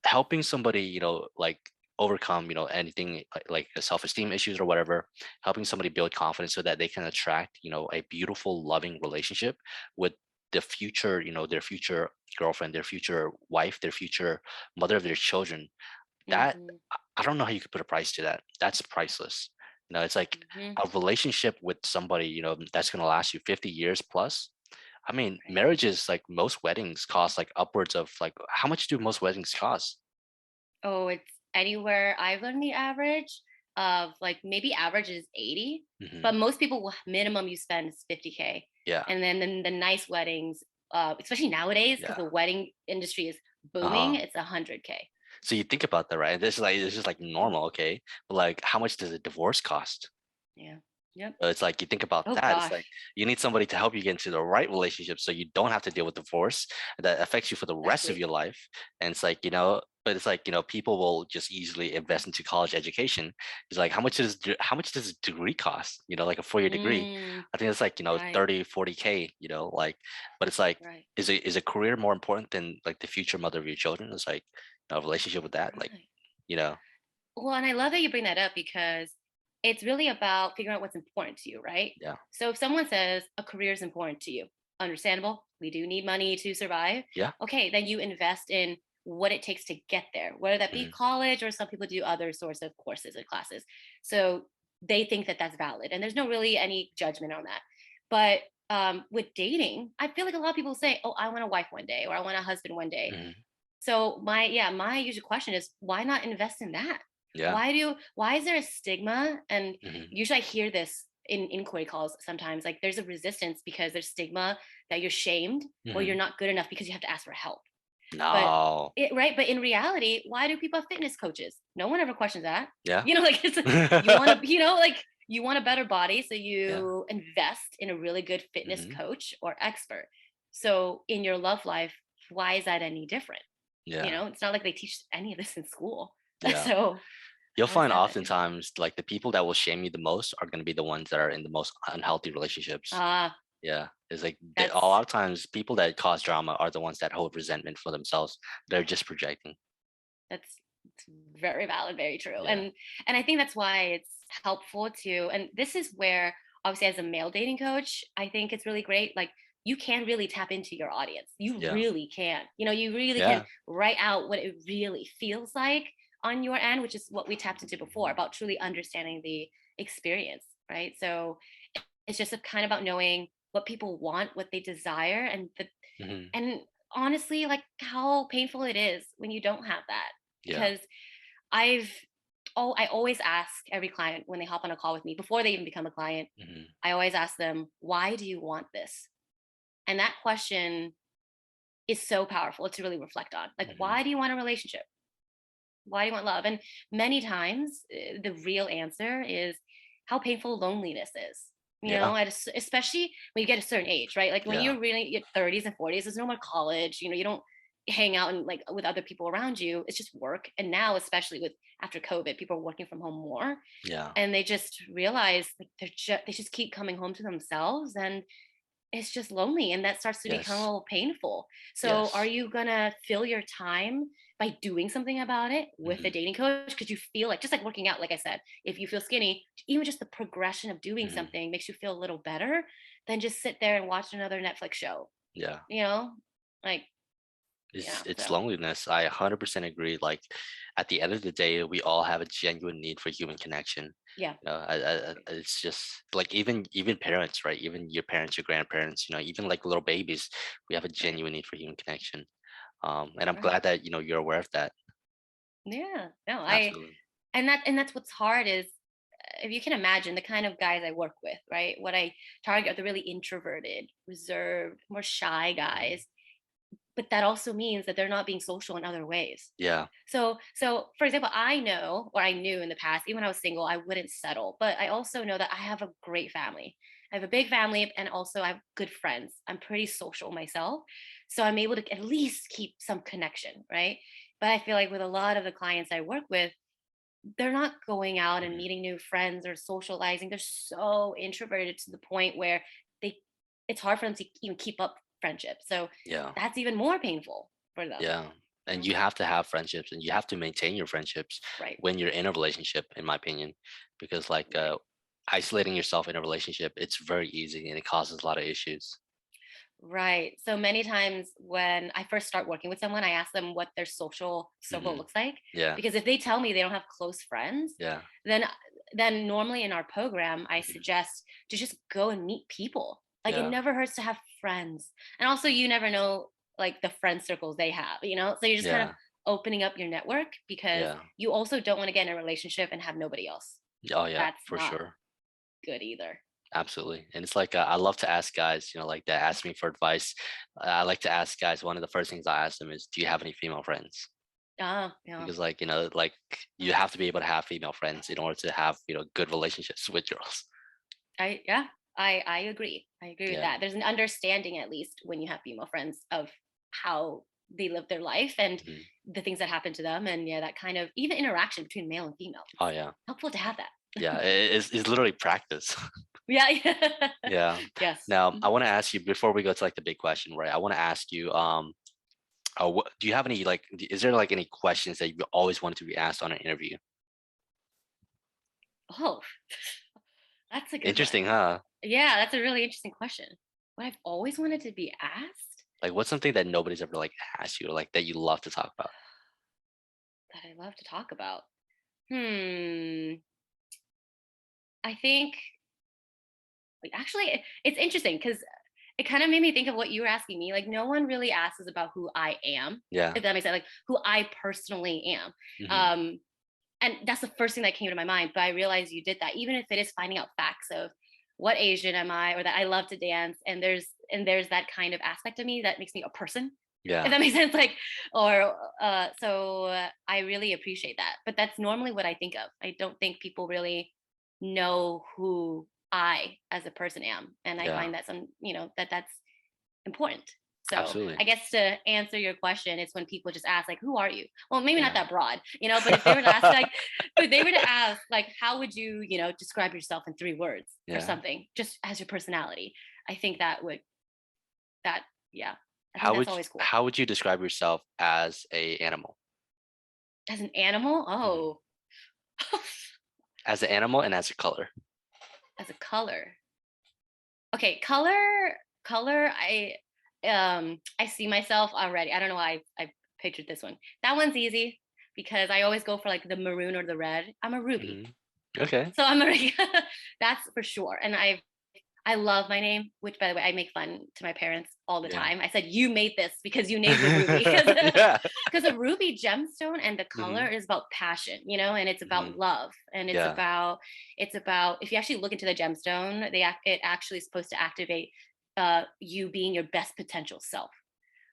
helping somebody like overcome anything like self-esteem issues or whatever, helping somebody build confidence so that they can attract a beautiful loving relationship with the future, their future girlfriend, their future wife, their future mother of their children. That Mhm. I don't know how you could put a price to that. That's priceless. It's like Mhm. a relationship with somebody that's going to last you 50 years plus. I mean, Right. marriages, like most weddings cost like upwards of like how much do most weddings cost? Oh, it's anywhere I've learned the average of like maybe average is 80, Hmm. but most people minimum you spend is 50K. Yeah. And then the nice weddings, especially nowadays, because Yeah. the wedding industry is booming, Uh-huh. it's 100K. So you think about that, right? This is like Mm, normal, okay? But like how much does a divorce cost? yeah. Yep. It's like you think about Oh that. It's gosh. like you need somebody to help you get into the right relationship so you don't have to deal with divorce that affects you for the rest of Exactly. your life. And it's like, but it's like, people will just easily invest into college education. It's like how much does a degree cost? Like a 4-year degree. Mm, I think it's like, right. 30, 40K, like, but it's like, Right. is a career more important than like the future mother of your children? It's like a relationship with that, like, Right. you know, Well, and I love that you bring that up because it's really about figuring out what's important to you, right? yeah. So if someone says a career is important to you, understandable. We do need money to survive. Yeah. Okay, then you invest in what it takes to get there, whether that be Hmm. college or some people do other sorts of courses and classes. So they think that that's valid, and there's no really any judgment on that. But with dating, I feel like a lot of people say, "Oh, I want a wife one day," or "I want a husband one day." Hmm. So my usual question is why not invest in that? Yeah. Why is there a stigma? And Hmm. usually I hear this in inquiry calls sometimes, like there's a resistance because there's stigma that you're shamed or you're Hmm. not good enough because you have to ask for help. But No. but in reality, why do people have fitness coaches? No one ever questions that. Yeah. Like you want to, like you want a better body, so Yeah. you invest in a really good fitness Mhm. coach or expert. So in your love life, why is that any different? Yeah. It's not like they teach any of this in school. Yeah. So You'll how is find that any different? oftentimes like the people that will shame you the most are going to be the ones that are in the most unhealthy relationships. Ah, Yeah. It's like a that's lot of times people that cause drama are the ones that hold resentment for themselves. They're just projecting. that's it's very valid, very true. Yeah. And I think that's why it's helpful to, and this is where obviously as a male dating coach, I think it's really great. Like you can really tap into your audience. You Yeah. really can. You really can Yeah. write out what it really feels like on your end, which is what we tapped into before about truly understanding the experience, right? So it's just a kind of about knowing what people want, what they desire, Hmm. and honestly, like how painful it is when you don't have that. Yeah. Because I've I always ask every client when they hop on a call with me before they even become a client, Hmm. I always ask them, why do you want this? And that question is so powerful to really reflect on. Like, Hmm. why do you want a relationship? Why do you want love? And many times the real answer is how painful loneliness is. Yeah. Especially when you get a certain age, right? Like when Yeah. you're really your 30s and 40s, there's no more college. You don't hang out and like with other people around you. It's just work. And now, especially with after COVID, people are working from home more, Yeah. and they just realize like they just keep coming home to themselves, and it's just lonely, and that starts to become a Yes. little painful. So are Yes. you gonna fill your time by doing something about it with a Hmm. dating coach? Because you feel like, just like working out, like I said, if you feel skinny, even just the progression of doing Hmm. something makes you feel a little better than just sit there and watch another Netflix show, Yeah. you know? Like, It's so loneliness. I 100% agree. Like at the end of the day, we all have a genuine need for human connection. yeah, It's just like even parents, right? Even your parents, your grandparents, even like little babies, we have a right, genuine need for human connection. And I'm right. glad that you're aware of that. Yeah. No, Absolutely. and that's what's hard is if you can imagine the kind of guys I work with, right? What I target are the really introverted, reserved, more shy Mhm. guys, but that also means that they're not being social in other ways. Yeah. So for example, I know, or I knew in the past, even when I was single, I wouldn't settle. But I also know that I have a great family. I have a big family, and also I have good friends. I'm pretty social myself. So I'm able to at least keep some connection, right? But I feel like with a lot of the clients I work with, they're not going out and Mhm. meeting new friends or socializing. They're so introverted to the point where they it's hard for them to even keep up friendships. So Yeah. that's even more painful for them. Yeah. You And know? you have to have friendships and you have to maintain your friendships Right. when you're in a relationship, in my opinion, because like Right. isolating yourself in a relationship, it's very easy and it causes a lot of issues. Right. So many times when I first start working with someone, I ask them what their social circle Hmm. looks like. Yeah. Because if they tell me they don't have close friends, Yeah. then then normally in our program, I Mhm. suggest to just go and meet people. Like, it Yeah. never hurts to have friends. And also, you never know, like, the friend circles they have, you know? So you're just kind of Yeah. opening up your network because Yeah. you also don't want to get in a relationship and have nobody else. Oh yeah, That's for not sure. good either. Absolutely. And it's like I love to ask guys, like that ask me for advice. I like to ask guys, one of the first things I ask them is, do you have any female friends? Oh, yeah. Because like, like you have to be able to have female friends in order to have, good relationships with girls. Yeah, I agree. I agree with Yeah. that. There's an understanding, at least when you have female friends, of how they live their life and Mhm. the things that happen to them, and yeah, that kind of even interaction between male and female. Oh It's yeah. helpful to have that. Yeah. It's literally practice. Yeah, yeah. Yeah. Yes. Now I Mhm. want to ask you before we go to like the big question, right? I want to ask you, do you have any like, is there like any questions that you always wanted to be asked on an interview? Oh, that's a good one. Interesting, huh? Yeah, that's a really interesting question. What I've always wanted to be asked Like, what's something that nobody's ever like asked you, or like that you love to talk about? that I love to talk about. Hmm. I think actually it's interesting because it kind of made me think of what you were asking me. Like, no one really asks us about who I am, Yeah. if that makes sense. Like, who I personally am. Hmm. And that's the first thing that came to my mind. But I realized you did that, even if it is finding out facts of what Asian am I, or that I love to dance, and there's that kind of aspect of me that makes me a person. If Yeah. that makes sense, like, or I really appreciate that. But that's normally what I think of. I don't think people really know who I as a person am, and I Yeah. find that that's important. So Absolutely. I guess to answer your question, it's when people just ask like, "Who are you?" Well, maybe not Yeah. that broad, but if they were to ask like, if they were to ask like, "How would you, describe yourself in 3 words or Yeah. something, just as your personality?" I think that yeah, I think How that's would you, always cool. how would you describe yourself as a animal? As an animal, Mhm. oh, As an animal and as a color. as a color. Okay, color. I see myself already. I don't know why I pictured this one. That one's easy because I always go for like the maroon or the red. I'm a ruby. Hmm. Okay. So I'm a that's for sure. And I love my name, which by the way, I make fun to my parents all the Yeah. time. I said, "You made this because you named it Ruby." Yeah. Because a ruby gemstone and the color Hmm. is about passion, and it's Hmm. about love, and Yeah. it's about if you actually look into the gemstone, it actually is supposed to activate you being your best potential self.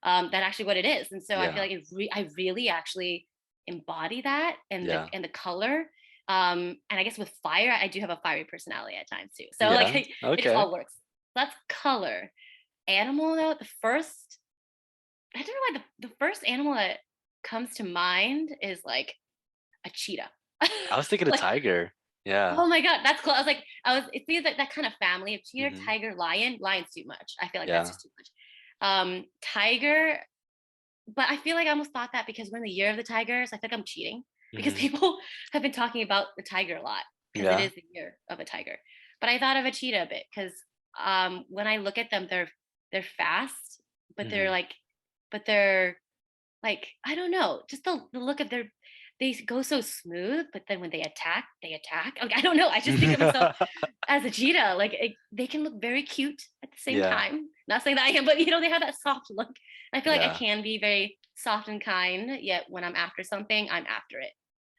That actually what it is, and so I feel Yeah. like I really actually embody that and the Yeah. color. And I guess with fire, I do have a fiery personality at times too. So like Yeah. it just Okay. all works. That's color. Animal though, I don't know why the first animal that comes to mind is like a cheetah. I was thinking a Like, tiger. Yeah. oh my god, that's close. It's either that kind of family of cheetah, Hmm. tiger, lion. Lion's too much. I feel like that's Yeah. just too much. Tiger, but I feel like I almost thought that because we're in the year of the tigers, I think I'm cheating because Hmm. people have been talking about the tiger a lot because it Yeah. is the year of a tiger. But I thought of a cheetah a bit because when I look at them, they're fast, but Hmm. they're like I don't know, just the look of they go so smooth, but then when they attack. Like I don't know. I just think of myself as a cheetah. Like they can look very cute at the same Yeah. time. Not saying that I am, but they have that soft look. I feel like I Yeah. can be very soft and kind, yet when I'm after something, I'm after it.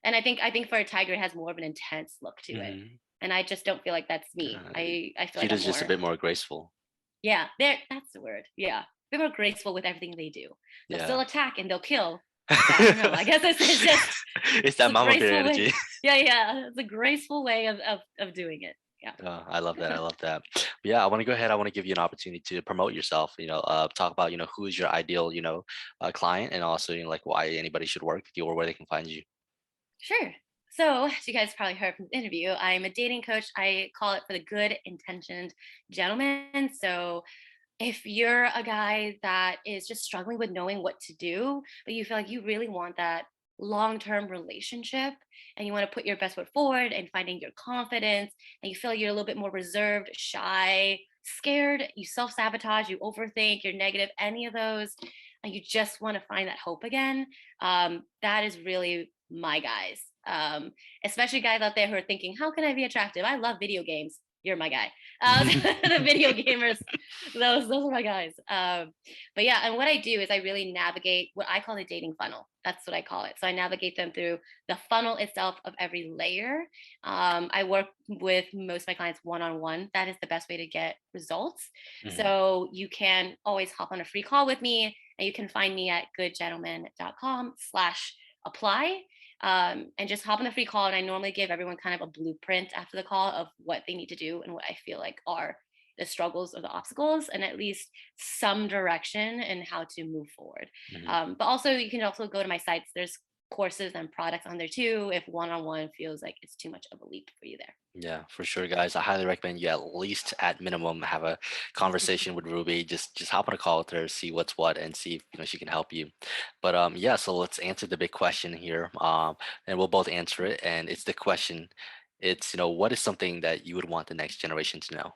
And I think for a tiger, it has more of an intense look to it. Hmm. And I just don't feel like that's me. Uh, I feel like I'm cheetah's just a more bit more graceful. yeah, that's the word. Yeah. They're more graceful with everything they do. They'll still Yeah. attack and they'll kill. But I don't know. I guess it's just It's it's that a mama bear graceful way. energy. Yeah, yeah. It's a graceful way of doing it. Yeah. Oh, I love that. I love that. But yeah, I want to go ahead. I want to give you an opportunity to promote yourself. Talk about who is your ideal client, and also like why anybody should work with you or where they can find you. Sure. So, as you guys probably heard from the interview, I'm a dating coach. I call it for the good intentioned gentleman. So, if you're a guy that is just struggling with knowing what to do, but you feel like you really want that long term relationship and you want to put your best foot forward and finding your confidence, and you feel like you're a little bit more reserved, shy, scared, you self sabotage, you overthink, you're negative, any of those, and you just want to find that hope again, that is really my guys. Especially guys out there who are thinking, how can I be attractive? I love video games. you're my guy. The video gamers, those are my guys. But yeah, and what I do is I really navigate what I call the dating funnel. That's what I call it. So I navigate them through the funnel itself of every layer. I work with most of my clients one on one. That is the best way to get results. Mhm. So you can always hop on a free call with me, and you can find me at goodgentleman.com/apply. And just hop on the free call. And I normally give everyone kind of a blueprint after the call of what they need to do and what I feel like are the struggles or the obstacles, and at least some direction and how to move forward. Mhm. But also, you can also go to my sites. There's courses and products on there too if one on one feels like it's too much of a leap for you there. Yeah, for sure, guys. I highly recommend you at least at minimum have a conversation with Ruby. Just hop on a call with her, see what's what, and see if she can help you. But yeah, so let's answer the big question here. And we'll both answer it. And it's the question. It's what is something that you would want the next generation to know?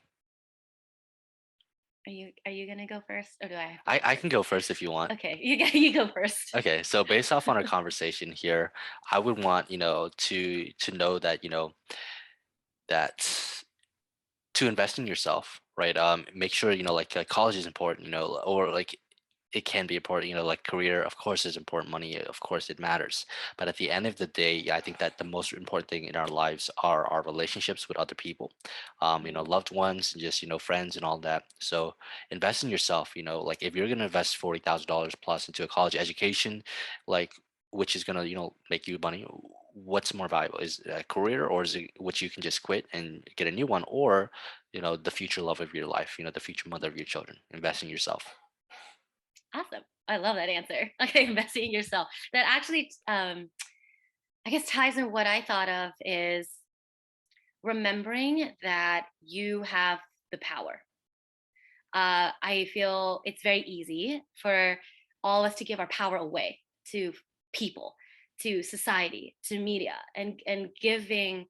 Are you gonna go first, or do I have to go I can first? go first if you want. Okay, you go first. Okay, so based off on our conversation here, I would want to know that that to invest in yourself, right? Make sure like college is important, or like it can be important, like career, of course, is important. Money, of course, it matters. But at the end of the day, yeah, I think that the most important thing in our lives are our relationships with other people, Mhm. loved ones, and just friends and all that. So invest in yourself. Like if you're gonna invest $40,000 plus into a college education, like which is gonna make you money, what's more valuable? Is it a career, or is it which you can just quit and get a new one, or the future love of your life, the future mother of your children? Invest in yourself. Awesome. I love that answer. Okay, investing in yourself. That actually, I guess, ties in what I thought of is remembering that you have the power. I feel it's very easy for all of us to give our power away to people, to society, to media, and giving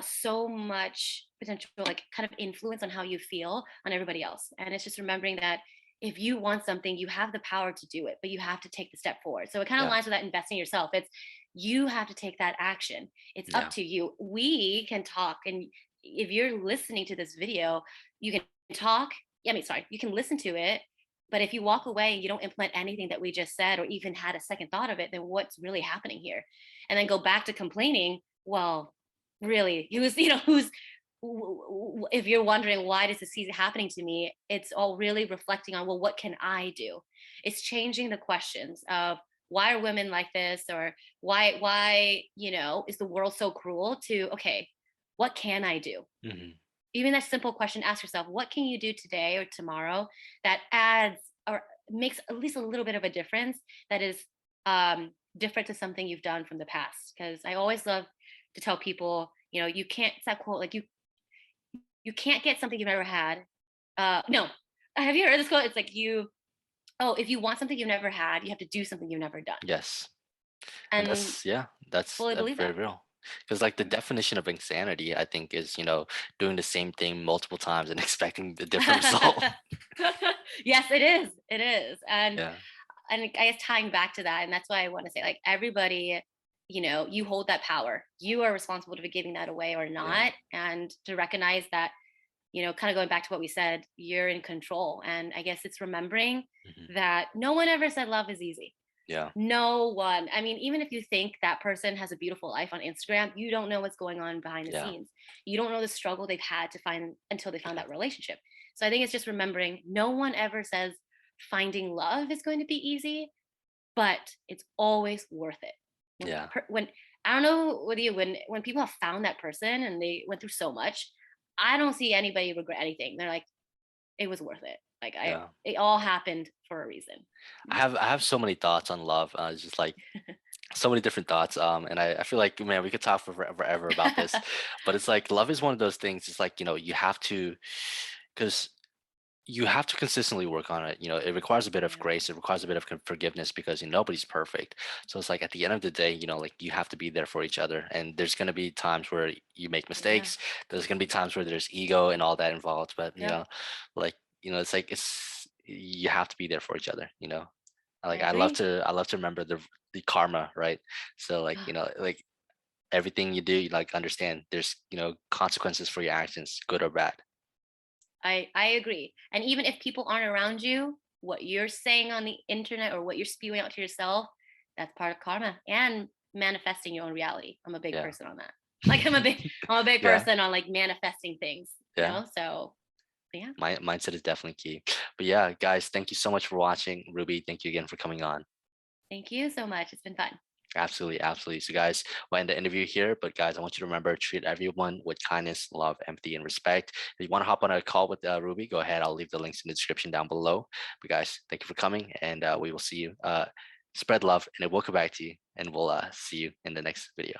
so much potential, like kind of influence on how you feel on everybody else. And it's just remembering that if you want something, you have the power to do it, but you have to take the step forward. So it kind of Yeah, aligns with that investing in yourself. It's you have to take that action. It's up yeah, to you. We can talk, and if you're listening to this video, you can talk. I mean, sorry, you can listen to it. But if you walk away and you don't implement anything that we just said, or even had a second thought of it, then what's really happening here? And then go back to complaining. Well, really, who's if you're wondering why does this keep happening to me, it's all really reflecting on, well, what can I do? It's changing the questions of why are women like this, or why is the world so cruel, to okay, what can I do? hmm Even that simple question, ask yourself, what can you do today or tomorrow that adds or makes at least a little bit of a difference, that is different to something you've done from the past? Because I always love to tell people, you can't, it's that quote, like you can't get something you've never had. No, have you heard this quote? It's like if you want something you've never had, you have to do something you've never done. yes. And And that's, yeah, that's fully believe very that. real. Because like the Mhm. definition of insanity, I think, is doing the same thing multiple times and expecting a different result. Yes, it is. It is. Yeah, And I guess tying back to that, and that's why I want to say, like, everybody, you hold that power. You are responsible for giving that away or yeah, not, and to recognize that, kind of going back to what we said, you're in control. And I guess it's remembering hmm that no one ever said love is easy. yeah, No one. I mean, even if you think that person has a beautiful life on Instagram, you don't know what's going on behind the yeah, scenes. You don't know the struggle they've had to find until they found yeah, that relationship. So I think it's just remembering no one ever says finding love is going to be easy, but it's always worth it. yeah, When I don't know whether you when people have found that person and they went through so much, I don't see anybody regret anything. They're like, it was worth it. Like yeah. it all happened for a reason. I have so many thoughts on love. It's just like so many different thoughts. And I feel like, man, we could talk for forever about this. But it's like love is one of those things. It's like you have to, because you have to consistently work on it. It requires a bit of Yeah. grace. It requires a bit of forgiveness, because nobody's perfect. So it's like at the end of the day, like you have to be there for each other. And there's gonna be times where you make Yeah. mistakes. There's gonna be times where there's ego and all that involved. But Yep. like it's like it's you have to be there for each other. I Like I love agree. to remember the karma, right? So like like everything you do, you like understand there's consequences for your actions, good or bad. I agree. And even if people aren't around you, what you're saying on the internet or what you're spewing out to yourself, that's part of karma and manifesting your own reality. I'm a big Yeah. person on that. Like I'm a big Yeah. person on like manifesting things, Yeah. So yeah. My mindset is definitely key. But yeah, guys, thank you so much for watching. Ruby, thank you again for coming on. Thank you so much. It's been fun. Absolutely, absolutely. So, guys, we'll end the interview here. But, guys, I want you to remember treat everyone with kindness, love, empathy, and respect. If you want to hop on a call with Ruby, go ahead. I'll leave the links in the description down below. But, guys, thank you for coming, and we will see you. Spread love, and it will come back to you. And we'll see you in the next video.